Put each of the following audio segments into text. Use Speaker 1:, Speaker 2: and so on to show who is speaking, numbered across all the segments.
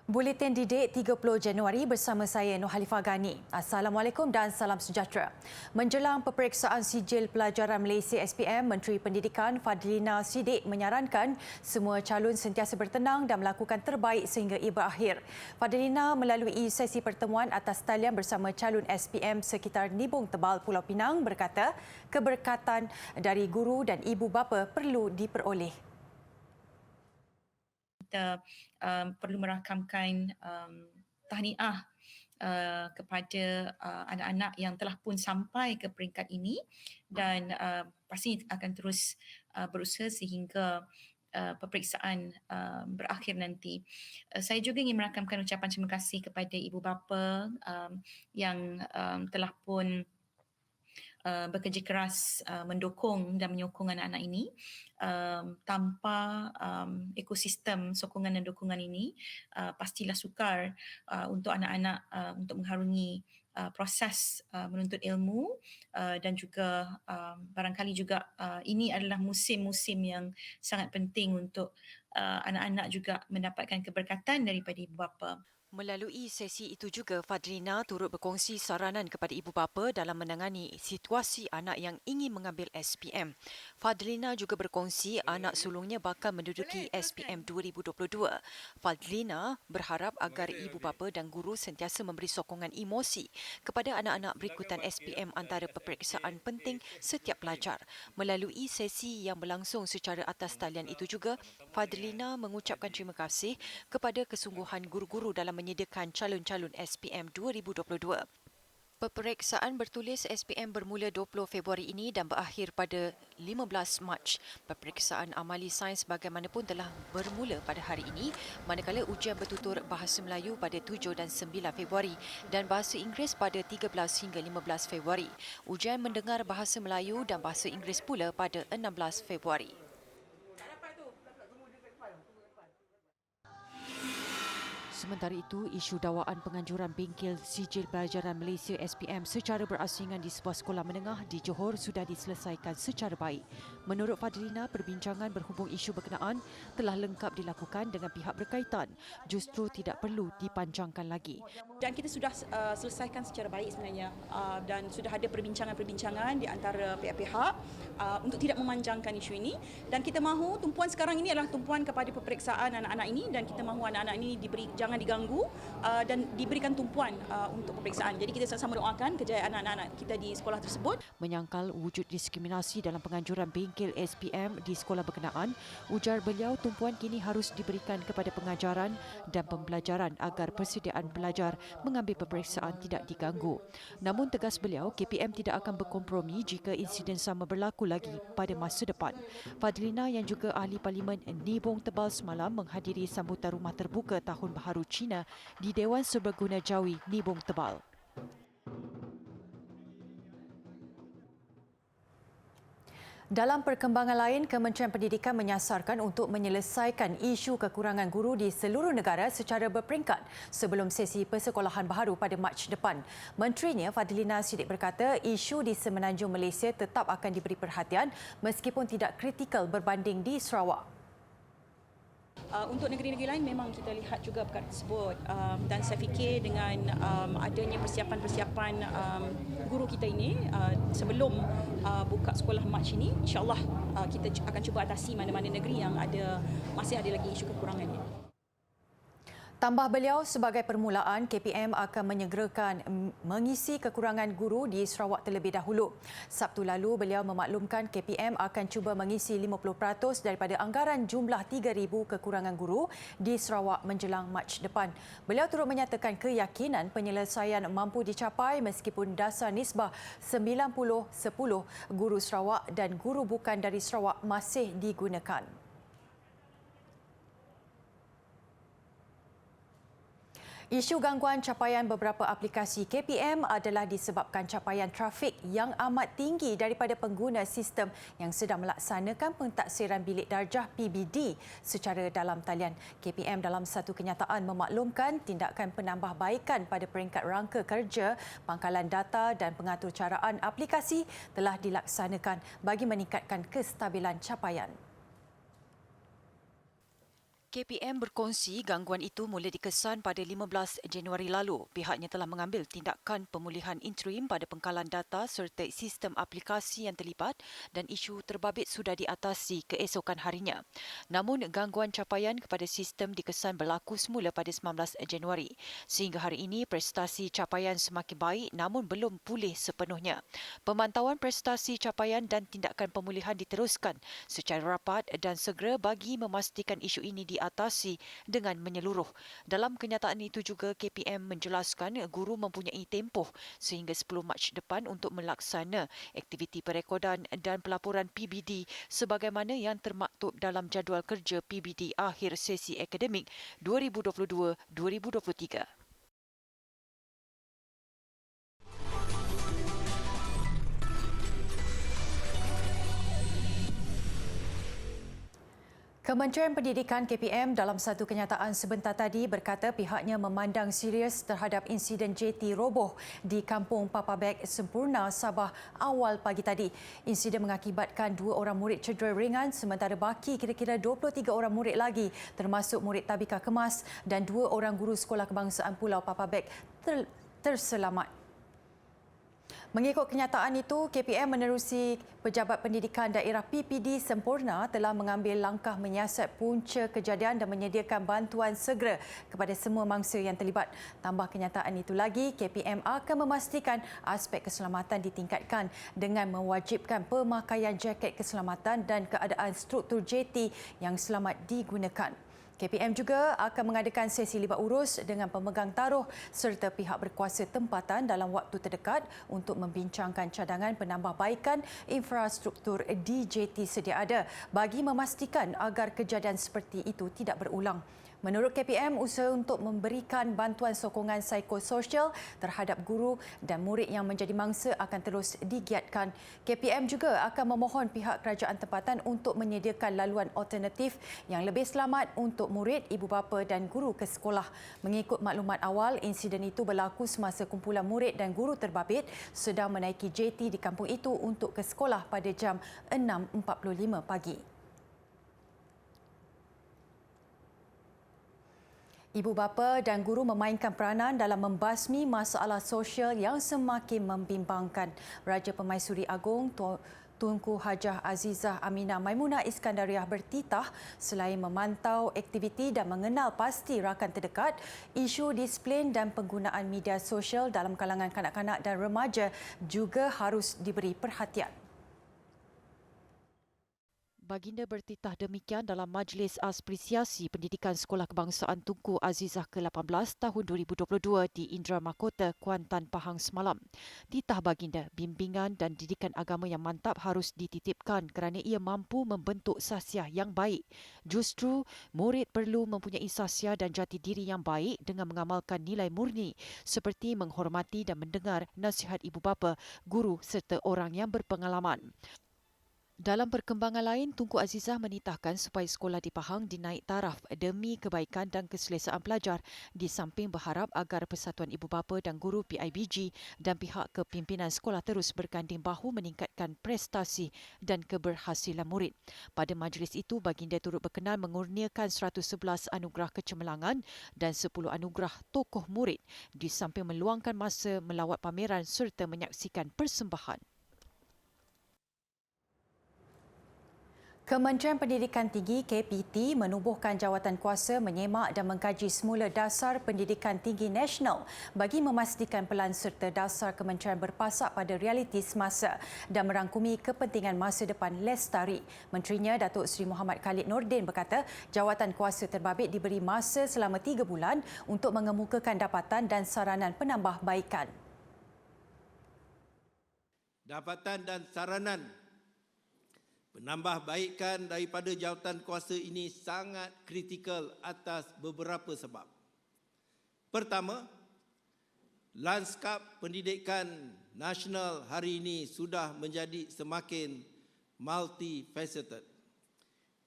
Speaker 1: Buletin Didik 30 Januari bersama saya Nur Halifah Gani. Assalamualaikum dan salam sejahtera. Menjelang peperiksaan sijil pelajaran Malaysia SPM, Menteri Pendidikan Fadlina Siddiq menyarankan semua calon sentiasa bertenang dan melakukan terbaik sehingga ia berakhir. Fadlina melalui sesi pertemuan atas talian bersama calon SPM sekitar Nibong Tebal, Pulau Pinang berkata keberkatan dari guru dan ibu bapa perlu diperoleh.
Speaker 2: Kita perlu merakamkan tahniah kepada anak-anak yang telah pun sampai ke peringkat ini dan pasti akan terus berusaha sehingga peperiksaan berakhir nanti. Saya juga ingin merakamkan ucapan terima kasih kepada ibu bapa yang telah pun bekerja keras mendukung dan menyokong anak-anak ini. Tanpa ekosistem sokongan dan dukungan ini, pastilah sukar untuk anak-anak untuk mengharungi proses menuntut ilmu dan juga barangkali juga ini adalah musim-musim yang sangat penting untuk anak-anak juga mendapatkan keberkatan daripada ibu bapa.
Speaker 1: Melalui sesi itu juga, Fadlina turut berkongsi saranan kepada ibu bapa dalam menangani situasi anak yang ingin mengambil SPM. Fadlina juga berkongsi anak sulungnya bakal menduduki SPM 2022. Fadlina berharap agar ibu bapa dan guru sentiasa memberi sokongan emosi kepada anak-anak berikutan SPM antara peperiksaan penting setiap pelajar. Melalui sesi yang berlangsung secara atas talian itu juga, Fadlina mengucapkan terima kasih kepada kesungguhan guru-guru dalam menyediakan calon-calon SPM 2022. Peperiksaan bertulis SPM bermula 20 Februari ini dan berakhir pada 15 Mac. Peperiksaan amali sains bagaimanapun telah bermula pada hari ini, manakala ujian bertutur Bahasa Melayu pada 7 dan 9 Februari dan Bahasa Inggeris pada 13 hingga 15 Februari. Ujian mendengar Bahasa Melayu dan Bahasa Inggeris pula pada 16 Februari. Sementara itu, isu dakwaan penganjuran bengkel sijil pelajaran Malaysia SPM secara berasingan di sebuah sekolah menengah di Johor sudah diselesaikan secara baik. Menurut Fadlina, perbincangan berhubung isu berkenaan telah lengkap dilakukan dengan pihak berkaitan, justru tidak perlu dipanjangkan lagi.
Speaker 3: Dan kita sudah selesaikan secara baik sebenarnya dan sudah ada perbincangan-perbincangan di antara pihak-pihak untuk tidak memanjangkan isu ini, dan kita mahu tumpuan sekarang ini adalah tumpuan kepada peperiksaan anak-anak ini, dan kita mahu anak-anak ini jangan diganggu dan diberikan tumpuan untuk peperiksaan. Jadi kita sama-sama doakan kejayaan anak-anak kita di sekolah tersebut.
Speaker 1: Menyangkal wujud diskriminasi dalam penganjuran bengkel SPM di sekolah berkenaan, ujar beliau tumpuan kini harus diberikan kepada pengajaran dan pembelajaran agar persediaan pelajar mengambil peperiksaan tidak diganggu. Namun tegas beliau, KPM tidak akan berkompromi jika insiden sama berlaku lagi pada masa depan. Fadlina yang juga ahli parlimen Nibong Tebal semalam menghadiri sambutan rumah terbuka Tahun Baharu Cina di Dewan Serbaguna Jawi Nibong Tebal. Dalam perkembangan lain, Kementerian Pendidikan menyasarkan untuk menyelesaikan isu kekurangan guru di seluruh negara secara berperingkat sebelum sesi persekolahan baharu pada Mac depan. Menterinya Fadlina Siddiq berkata isu di Semenanjung Malaysia tetap akan diberi perhatian meskipun tidak kritikal berbanding di Sarawak.
Speaker 3: Untuk negeri-negeri lain memang kita lihat juga perkara tersebut, dan saya fikir dengan adanya persiapan-persiapan guru kita ini sebelum buka sekolah Mac ini, insya-Allah kita akan cuba atasi mana-mana negeri yang masih ada lagi isu kekurangannya.
Speaker 1: Tambah beliau, sebagai permulaan, KPM akan menyegerakan mengisi kekurangan guru di Sarawak terlebih dahulu. Sabtu lalu, beliau memaklumkan KPM akan cuba mengisi 50% daripada anggaran jumlah 3,000 kekurangan guru di Sarawak menjelang Mac depan. Beliau turut menyatakan keyakinan penyelesaian mampu dicapai meskipun dasar nisbah 90-10 guru Sarawak dan guru bukan dari Sarawak masih digunakan. Isu gangguan capaian beberapa aplikasi KPM adalah disebabkan capaian trafik yang amat tinggi daripada pengguna sistem yang sedang melaksanakan pentaksiran bilik darjah PBD secara dalam talian. KPM dalam satu kenyataan memaklumkan tindakan penambahbaikan pada peringkat rangka kerja, pangkalan data dan pengaturcaraan aplikasi telah dilaksanakan bagi meningkatkan kestabilan capaian. KPM berkongsi gangguan itu mula dikesan pada 15 Januari lalu. Pihaknya telah mengambil tindakan pemulihan interim pada pengkalan data serta sistem aplikasi yang terlibat dan isu terbabit sudah diatasi keesokan harinya. Namun, gangguan capaian kepada sistem dikesan berlaku semula pada 19 Januari. Sehingga hari ini, prestasi capaian semakin baik namun belum pulih sepenuhnya. Pemantauan prestasi capaian dan tindakan pemulihan diteruskan secara rapat dan segera bagi memastikan isu ini diatasi dengan menyeluruh. Dalam kenyataan itu juga, KPM menjelaskan guru mempunyai tempoh sehingga 10 Mac depan untuk melaksana aktiviti perekodan dan pelaporan PBD sebagaimana yang termaktub dalam jadual kerja PBD akhir sesi akademik 2022-2023. Kementerian Pendidikan KPM dalam satu kenyataan sebentar tadi berkata pihaknya memandang serius terhadap insiden JT roboh di Kampung Papa Beg Sempurna, Sabah awal pagi tadi. Insiden mengakibatkan 2 orang murid cedera ringan sementara baki kira-kira 23 orang murid lagi termasuk murid tabika kemas dan 2 orang guru sekolah kebangsaan Pulau Papa Beg terselamat. Mengikut kenyataan itu, KPM menerusi Pejabat Pendidikan Daerah PPD Sempurna telah mengambil langkah menyiasat punca kejadian dan menyediakan bantuan segera kepada semua mangsa yang terlibat. Tambah kenyataan itu lagi, KPM akan memastikan aspek keselamatan ditingkatkan dengan mewajibkan pemakaian jaket keselamatan dan keadaan struktur JT yang selamat digunakan. KPM juga akan mengadakan sesi libat urus dengan pemegang taruh serta pihak berkuasa tempatan dalam waktu terdekat untuk membincangkan cadangan penambahbaikan infrastruktur di JT sedia ada bagi memastikan agar kejadian seperti itu tidak berulang. Menurut KPM, usaha untuk memberikan bantuan sokongan psikososial terhadap guru dan murid yang menjadi mangsa akan terus digiatkan. KPM juga akan memohon pihak kerajaan tempatan untuk menyediakan laluan alternatif yang lebih selamat untuk murid, ibu bapa dan guru ke sekolah. Mengikut maklumat awal, insiden itu berlaku semasa kumpulan murid dan guru terbabit sedang menaiki JT di kampung itu untuk ke sekolah pada jam 6.45 pagi. Ibu bapa dan guru memainkan peranan dalam membasmi masalah sosial yang semakin membimbangkan. Raja Pemaisuri Agong Tunku Hajah Azizah Aminah Maimunah Iskandariah bertitah selain memantau aktiviti dan mengenal pasti rakan terdekat, isu disiplin dan penggunaan media sosial dalam kalangan kanak-kanak dan remaja juga harus diberi perhatian. Baginda bertitah demikian dalam Majlis Apresiasi Pendidikan Sekolah Kebangsaan Tunku Azizah ke-18 tahun 2022 di Indra Mahkota, Kuantan, Pahang semalam. Titah Baginda, bimbingan dan didikan agama yang mantap harus dititipkan kerana ia mampu membentuk sahsiah yang baik. Justru, murid perlu mempunyai sahsiah dan jati diri yang baik dengan mengamalkan nilai murni seperti menghormati dan mendengar nasihat ibu bapa, guru serta orang yang berpengalaman. Dalam perkembangan lain, Tunku Azizah menitahkan supaya sekolah di Pahang dinaik taraf demi kebaikan dan keselesaan pelajar di samping berharap agar Persatuan Ibu Bapa dan Guru PIBG dan pihak kepimpinan sekolah terus berganding bahu meningkatkan prestasi dan keberhasilan murid. Pada majlis itu, Baginda turut berkenan mengurniakan 111 anugerah kecemerlangan dan 10 anugerah tokoh murid di samping meluangkan masa melawat pameran serta menyaksikan persembahan. Kementerian Pendidikan Tinggi KPT menubuhkan jawatan kuasa menyemak dan mengkaji semula dasar pendidikan tinggi nasional bagi memastikan pelan serta dasar kementerian berpasak pada realiti semasa dan merangkumi kepentingan masa depan lestari. Menterinya Datuk Seri Muhammad Khalid Nordin berkata jawatan kuasa terbabit diberi masa selama 3 bulan untuk mengemukakan dapatan dan saranan penambahbaikan.
Speaker 4: Dapatan dan saranan penambahbaikan daripada jawatan kuasa ini sangat kritikal atas beberapa sebab. Pertama, lanskap pendidikan nasional hari ini sudah menjadi semakin multifaceted.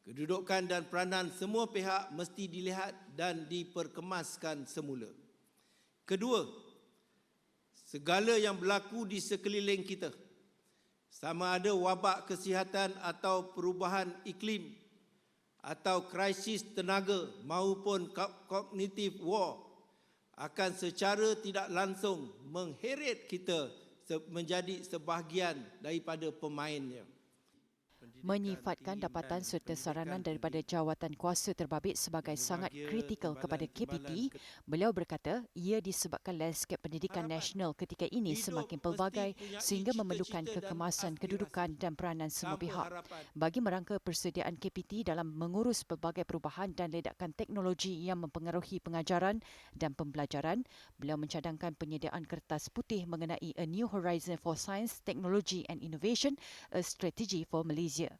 Speaker 4: Kedudukan dan peranan semua pihak mesti dilihat dan diperkemaskan semula. Kedua, segala yang berlaku di sekeliling kita, sama ada wabak kesihatan atau perubahan iklim, atau krisis tenaga maupun cognitive war akan secara tidak langsung mengheret kita menjadi sebahagian daripada pemainnya.
Speaker 1: Menyifatkan dapatan serta saranan daripada jawatan kuasa terbabit sebagai sangat kritikal kepada KPT, beliau berkata ia disebabkan lanskap pendidikan nasional ketika ini semakin pelbagai sehingga memerlukan kekemasan kedudukan dan peranan semua pihak. Bagi merangka persediaan KPT dalam mengurus pelbagai perubahan dan ledakan teknologi yang mempengaruhi pengajaran dan pembelajaran, beliau mencadangkan penyediaan kertas putih mengenai A New Horizon for Science, Technology and Innovation, a Strategy for Malaysia.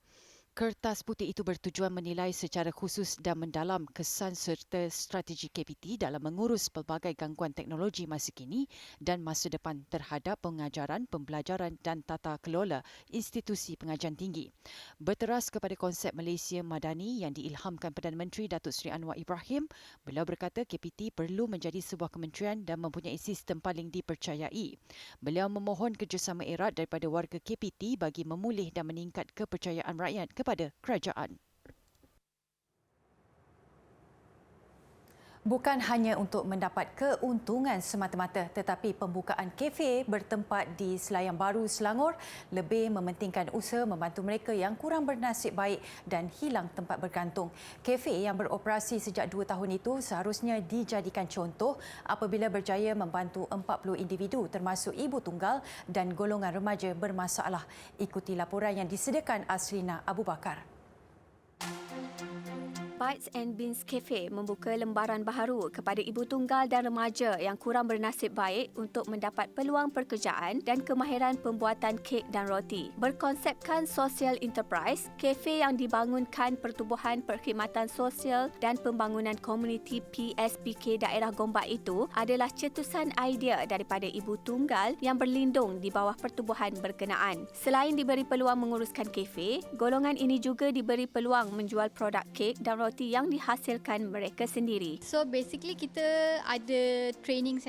Speaker 1: Kertas putih itu bertujuan menilai secara khusus dan mendalam kesan serta strategi KPT dalam mengurus pelbagai gangguan teknologi masa kini dan masa depan terhadap pengajaran, pembelajaran dan tata kelola institusi pengajian tinggi. Berteras kepada konsep Malaysia Madani yang diilhamkan Perdana Menteri Datuk Seri Anwar Ibrahim, beliau berkata KPT perlu menjadi sebuah kementerian dan mempunyai sistem paling dipercayai. Beliau memohon kerjasama erat daripada warga KPT bagi memulih dan meningkat kepercayaan rakyat kepada kerajaan. Bukan hanya untuk mendapat keuntungan semata-mata, tetapi pembukaan kafe bertempat di Selayang Baru, Selangor lebih mementingkan usaha membantu mereka yang kurang bernasib baik dan hilang tempat bergantung. Kafe yang beroperasi sejak 2 tahun itu seharusnya dijadikan contoh apabila berjaya membantu 40 individu termasuk ibu tunggal dan golongan remaja bermasalah. Ikuti laporan yang disediakan Aslina Abu Bakar.
Speaker 5: Bites and Beans Cafe membuka lembaran baharu kepada ibu tunggal dan remaja yang kurang bernasib baik untuk mendapat peluang pekerjaan dan kemahiran pembuatan kek dan roti. Berkonsepkan social enterprise, kafe yang dibangunkan Pertubuhan Perkhidmatan Sosial dan Pembangunan Komuniti PSPK daerah Gombak itu adalah cetusan idea daripada ibu tunggal yang berlindung di bawah pertubuhan berkenaan. Selain diberi peluang menguruskan kafe, golongan ini juga diberi peluang menjual produk kek dan roti yang dihasilkan mereka sendiri.
Speaker 6: So basically kita ada training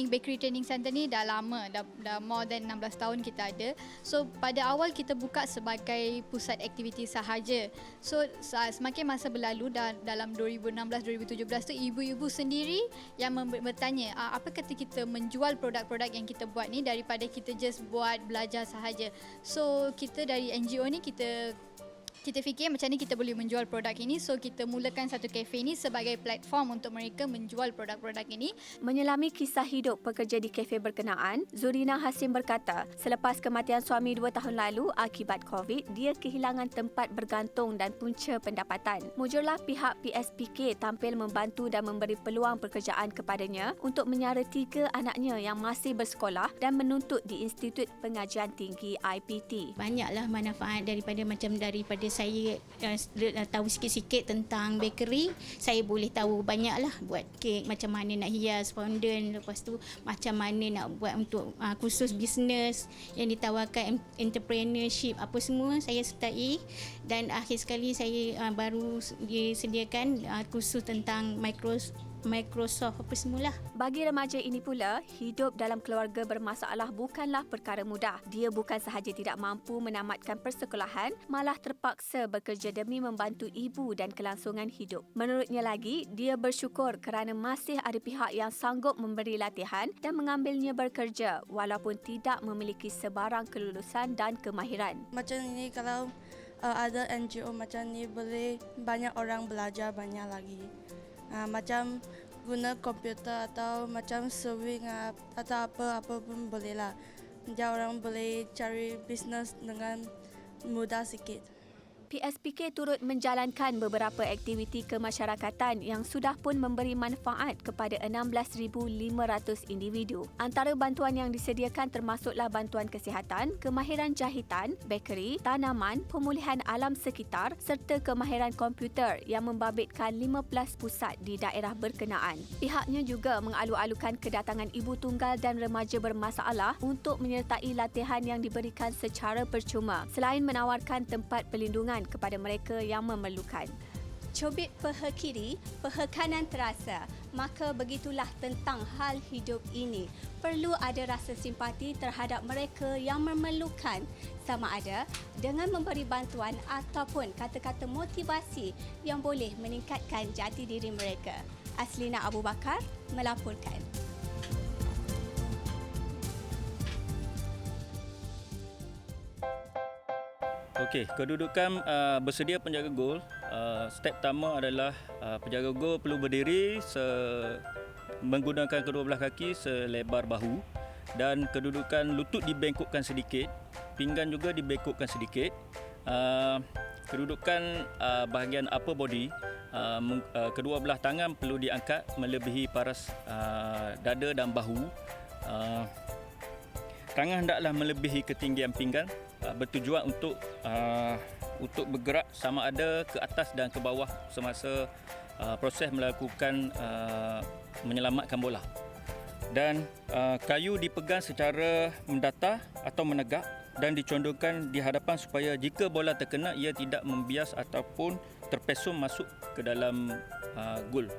Speaker 6: bakery training center ni dah lama, dah more than 16 tahun kita ada. So pada awal kita buka sebagai pusat aktiviti sahaja. So semakin masa berlalu dalam 2016-2017 tu ibu-ibu sendiri yang bertanya, apa kata kita menjual produk-produk yang kita buat ni daripada kita just buat belajar sahaja. So kita dari NGO ni kita fikir macam ni kita boleh menjual produk ini. So kita mulakan satu kafe ini sebagai platform untuk mereka menjual produk-produk ini.
Speaker 5: Menyelami kisah hidup pekerja di kafe berkenaan, Zurina Hasim berkata, selepas kematian suami 2 tahun lalu akibat COVID, dia kehilangan tempat bergantung dan punca pendapatan. Mujurlah pihak PSPK tampil membantu dan memberi peluang pekerjaan kepadanya untuk menyara 3 anaknya yang masih bersekolah dan menuntut di Institut Pengajian Tinggi IPT.
Speaker 7: Banyaklah manfaat daripada saya tahu sikit-sikit tentang bakery. Saya boleh tahu banyaklah buat kek, macam mana nak hias fondant, lepas tu macam mana nak buat untuk kursus bisnes yang ditawarkan entrepreneurship, apa semua saya sertai. Dan akhir sekali saya baru disediakan kursus tentang Microsoft apa semualah.
Speaker 5: Bagi remaja ini pula, hidup dalam keluarga bermasalah bukanlah perkara mudah. Dia bukan sahaja tidak mampu menamatkan persekolahan, malah terpaksa bekerja demi membantu ibu dan kelangsungan hidup. Menurutnya lagi, dia bersyukur kerana masih ada pihak yang sanggup memberi latihan dan mengambilnya bekerja walaupun tidak memiliki sebarang kelulusan dan kemahiran.
Speaker 8: Macam ini kalau ada NGO macam ni boleh banyak orang belajar banyak lagi. Macam guna komputer atau macam sewing atau apa pun boleh lah. Jadi orang boleh cari bisnes dengan mudah sikit.
Speaker 5: PSPK turut menjalankan beberapa aktiviti kemasyarakatan yang sudah pun memberi manfaat kepada 16,500 individu. Antara bantuan yang disediakan termasuklah bantuan kesihatan, kemahiran jahitan, bakery, tanaman, pemulihan alam sekitar serta kemahiran komputer yang membabitkan 15 pusat di daerah berkenaan. Pihaknya juga mengalu-alukan kedatangan ibu tunggal dan remaja bermasalah untuk menyertai latihan yang diberikan secara percuma selain menawarkan tempat perlindungan kepada mereka yang memerlukan. Cubit peha kiri, peha kanan terasa. Maka begitulah tentang hal hidup ini. Perlu ada rasa simpati terhadap mereka yang memerlukan, sama ada dengan memberi bantuan ataupun kata-kata motivasi yang boleh meningkatkan jati diri mereka. Aslina Abu Bakar melaporkan.
Speaker 9: Okey, kedudukan bersedia penjaga gol. Step pertama adalah penjaga gol perlu berdiri menggunakan kedua belah kaki selebar bahu, dan kedudukan lutut dibengkokkan sedikit, pinggan juga dibengkokkan sedikit. Kedudukan bahagian upper body, kedua belah tangan perlu diangkat melebihi paras dada dan bahu. Tangan hendaklah melebihi ketinggian pinggan, bertujuan untuk bergerak sama ada ke atas dan ke bawah semasa proses melakukan menyelamatkan bola. Dan kayu dipegang secara mendatar atau menegak dan dicondongkan di hadapan supaya jika bola terkena ia tidak membias ataupun terpesong masuk ke dalam gol.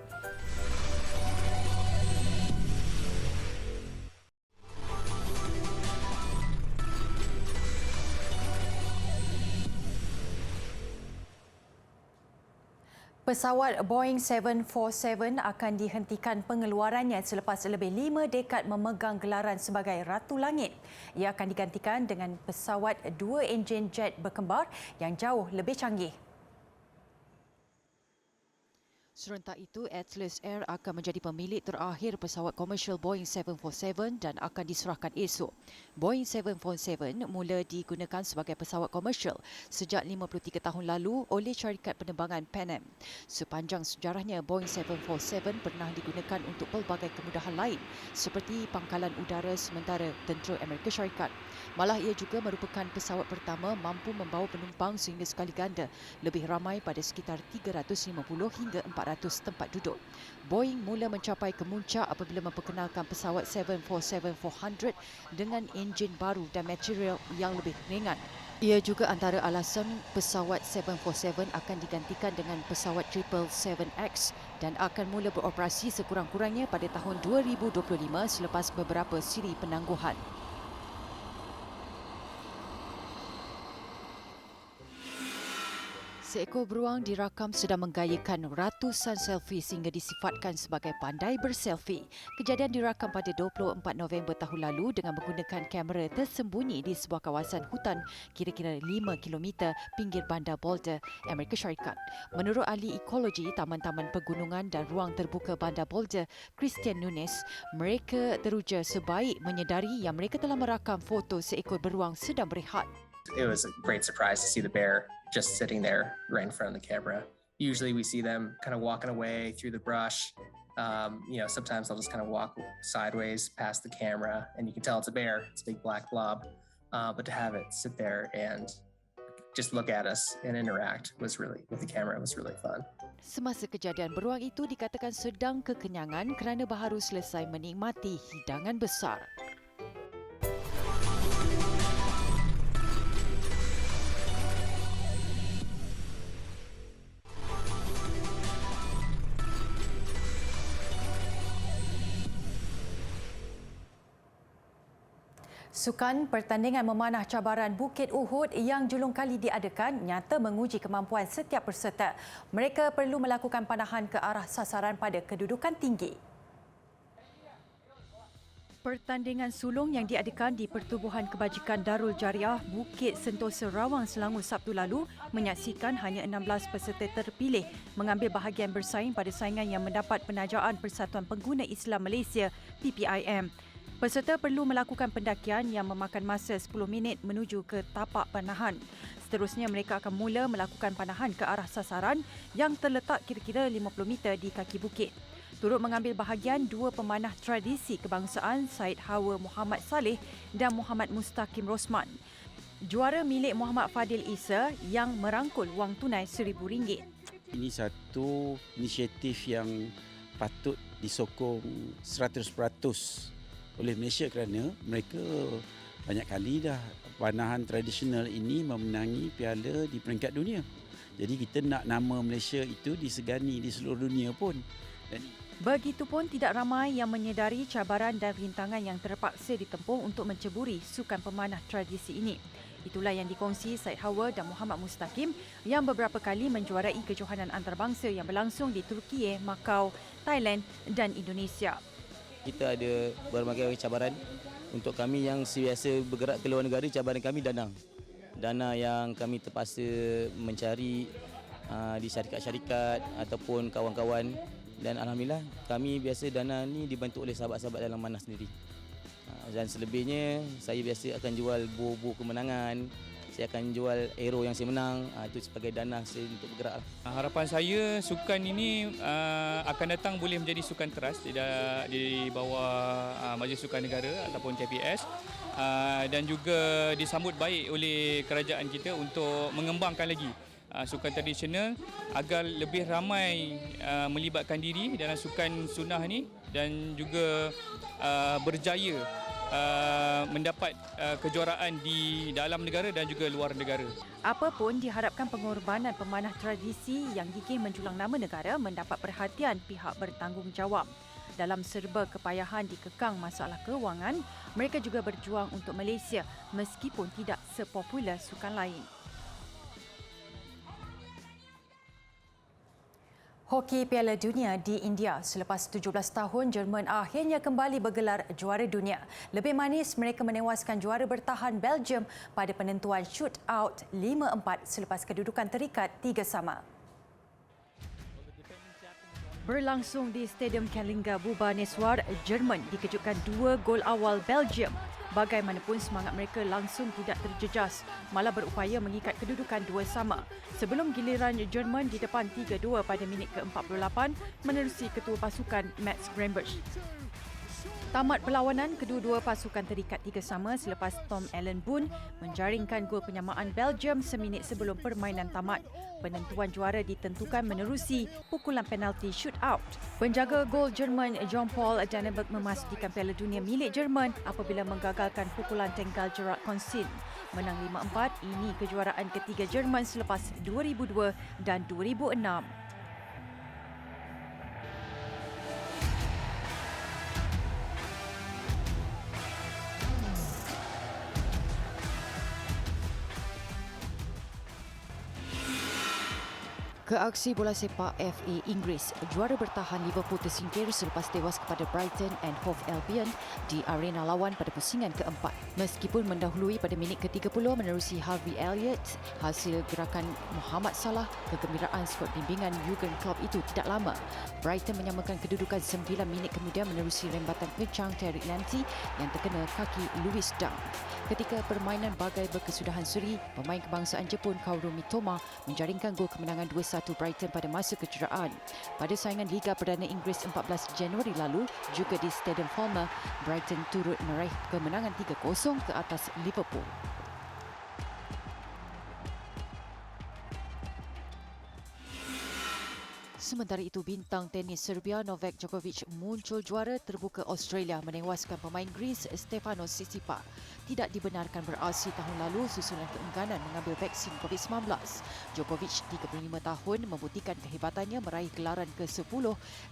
Speaker 1: Pesawat Boeing 747 akan dihentikan pengeluarannya selepas lebih 5 dekad memegang gelaran sebagai Ratu Langit. Ia akan digantikan dengan pesawat 2 enjin jet berkembar yang jauh lebih canggih. Serentak itu, Atlas Air akan menjadi pemilik terakhir pesawat komersial Boeing 747 dan akan diserahkan esok. Boeing 747 mula digunakan sebagai pesawat komersial sejak 53 tahun lalu oleh syarikat penerbangan Pan Am. Sepanjang sejarahnya, Boeing 747 pernah digunakan untuk pelbagai kemudahan lain seperti pangkalan udara sementara tentera Amerika Syarikat. Malah ia juga merupakan pesawat pertama mampu membawa penumpang sehingga sekali ganda, lebih ramai pada sekitar 350 hingga 400 tempat duduk. Boeing mula mencapai kemuncak apabila memperkenalkan pesawat 747-400 dengan enjin baru dan material yang lebih ringan. Ia juga antara alasan pesawat 747 akan digantikan dengan pesawat 777X dan akan mula beroperasi sekurang-kurangnya pada tahun 2025 selepas beberapa siri penangguhan. Seekor beruang dirakam sedang menggayakan ratusan selfie sehingga disifatkan sebagai pandai berselfie. Kejadian dirakam pada 24 November tahun lalu dengan menggunakan kamera tersembunyi di sebuah kawasan hutan kira-kira 5 km pinggir bandar Boulder, Amerika Syarikat. Menurut ahli ekologi Taman-Taman Pegunungan dan Ruang Terbuka Bandar Boulder, Christian Nunes, mereka teruja sebaik menyedari yang mereka telah merakam foto seekor beruang sedang berehat.
Speaker 10: It was a great surprise to see the bear just sitting there right in front of the camera. Usually we see them kind of walking away through the brush. Sometimes they'll just kind of walk sideways past the camera and you can tell it's a bear. It's a big black blob. But to have it sit there and just look at us and interact with the camera was really fun.
Speaker 1: Semasa kejadian, beruang itu dikatakan sedang kekenyangan kerana baru selesai menikmati hidangan besar. Sukan pertandingan memanah cabaran Bukit Uhud yang julung kali diadakan nyata menguji kemampuan setiap peserta. Mereka perlu melakukan panahan ke arah sasaran pada kedudukan tinggi. Pertandingan sulung yang diadakan di Pertubuhan Kebajikan Darul Jariah Bukit Sentosa Rawang Selangor Sabtu lalu menyaksikan hanya 16 peserta terpilih mengambil bahagian bersaing pada saingan yang mendapat penajaan Persatuan Pengguna Islam Malaysia PPIM. Peserta perlu melakukan pendakian yang memakan masa 10 minit menuju ke tapak panahan. Seterusnya mereka akan mula melakukan panahan ke arah sasaran yang terletak kira-kira 50 meter di kaki bukit. Turut mengambil bahagian dua pemanah tradisi kebangsaan Syed Hawa Muhammad Saleh dan Muhammad Mustaqim Rosman. Juara milik Muhammad Fadil Isa yang merangkul wang tunai RM1,000.
Speaker 11: Ini satu inisiatif yang patut disokong 100% oleh Malaysia kerana mereka banyak kali dah panahan tradisional ini memenangi piala di peringkat dunia. Jadi kita nak nama Malaysia itu disegani di seluruh dunia pun. Dan
Speaker 1: Begitupun tidak ramai yang menyedari cabaran dan rintangan yang terpaksa ditempuh untuk menceburi sukan pemanah tradisi ini. Itulah yang dikongsi Syed Hawa dan Muhammad Mustaqim yang beberapa kali menjuarai kejohanan antarabangsa yang berlangsung di Turki, Macau, Thailand dan Indonesia.
Speaker 12: Kita ada berbagai cabaran. Untuk kami yang biasa bergerak ke luar negara, cabaran kami dana. Dana yang kami terpaksa mencari di syarikat-syarikat ataupun kawan-kawan. Dan alhamdulillah kami biasa dana ni dibantu oleh sahabat-sahabat dalam manah sendiri. Dan selebihnya saya biasa akan jual buah-buah kemenangan. Saya akan jual arrow yang saya menang. Itu sebagai dana saya untuk bergerak.
Speaker 9: Harapan saya sukan ini akan datang boleh menjadi sukan teras di bawah Majlis Sukan Negara ataupun KPS dan juga disambut baik oleh kerajaan kita untuk mengembangkan lagi sukan tradisional agar lebih ramai melibatkan diri dalam sukan sunnah ni dan juga berjaya mendapat kejuaraan di dalam negara dan juga luar negara.
Speaker 1: Apapun diharapkan pengorbanan pemanah tradisi yang gigih menjulang nama negara mendapat perhatian pihak bertanggungjawab. Dalam serba kepayahan dikekang masalah kewangan, mereka juga berjuang untuk Malaysia meskipun tidak sepopular sukan lain. Hoki Piala Dunia di India selepas 17 tahun, Jerman akhirnya kembali bergelar juara dunia. Lebih manis, mereka menewaskan juara bertahan Belgium pada penentuan shootout 5-4 selepas kedudukan terikat 3-3. Berlangsung di Stadium Kalinga Bhubaneswar, Jerman dikejutkan 2 gol awal Belgium. Bagaimanapun semangat mereka langsung tidak terjejas, malah berupaya mengikat kedudukan 2-2 sebelum giliran Jerman di depan 3-2 pada minit ke-48 menerusi ketua pasukan Mats Grenbusch. Tamat perlawanan, kedua-dua pasukan terikat 3-3 selepas Tom Allen Boone menjaringkan gol penyamaan Belgium seminit sebelum permainan tamat. Penentuan juara ditentukan menerusi pukulan penalti shootout. Penjaga gol Jerman Jean-Paul Danneberg memastikan Piala Dunia milik Jerman apabila menggagalkan pukulan tenggal Gerard Consin. Menang 5-4, ini kejuaraan ketiga Jerman selepas 2002 dan 2006. Keaksi bola sepak FA Inggeris, juara bertahan Liverpool tersingkir selepas tewas kepada Brighton and Hove Albion di arena lawan pada pusingan keempat. Meskipun mendahului pada minit ke-30 menerusi Harvey Elliott, hasil gerakan Mohamed Salah, kegembiraan skuad bimbingan Jurgen Klopp itu tidak lama. Brighton menyamakan kedudukan 9 minit kemudian menerusi rembatan kencang Terry Lamptey yang terkena kaki Lewis Dunk. Ketika permainan bagai berkesudahan seri, pemain kebangsaan Jepun Kaoru Mitoma menjaringkan gol kemenangan 2-1 Brighton pada masa kecederaan. Pada saingan Liga Perdana Inggeris 14 Januari lalu, juga di Stadium Falmer, Brighton turut meraih kemenangan 3-0 ke atas Liverpool. Sementara itu, bintang tenis Serbia Novak Djokovic muncul juara terbuka Australia menewaskan pemain Greece Stefanos Tsitsipas. Tidak dibenarkan beraksi tahun lalu susulan keengganan mengambil vaksin COVID-19. Djokovic, 35 tahun, membuktikan kehebatannya meraih gelaran ke-10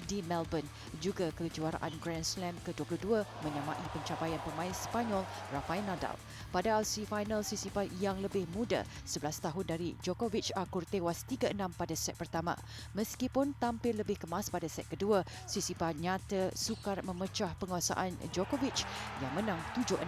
Speaker 1: di Melbourne. Juga kejuaraan Grand Slam ke-22 menyamai pencapaian pemain Spanyol Rafael Nadal. Pada LC Final, Tsitsipas yang lebih muda, 11 tahun dari Djokovic, akur tewas 3-6 pada set pertama. Meskipun tampil lebih kemas pada set kedua, Tsitsipas nyata sukar memecah penguasaan Djokovic yang menang 7-6.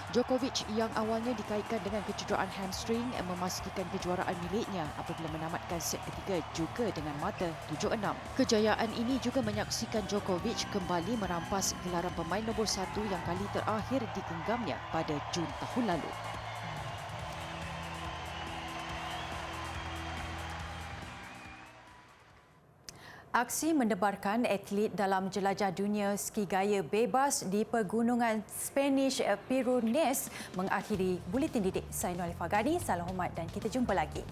Speaker 1: Djokovic yang awalnya dikaitkan dengan kecederaan hamstring memastikan kejuaraan miliknya apabila menamatkan set ketiga juga dengan mata 7-6. Kejayaan ini juga menyaksikan Djokovic kembali merampas gelaran pemain nombor 1 yang kali terakhir digenggamnya pada Jun tahun lalu. Aksi mendebarkan atlet dalam jelajah dunia ski gaya bebas di pegunungan Spanish Pyrenees mengakhiri Buletin Didik. Saya Noel Fagani, salam hormat dan kita jumpa lagi.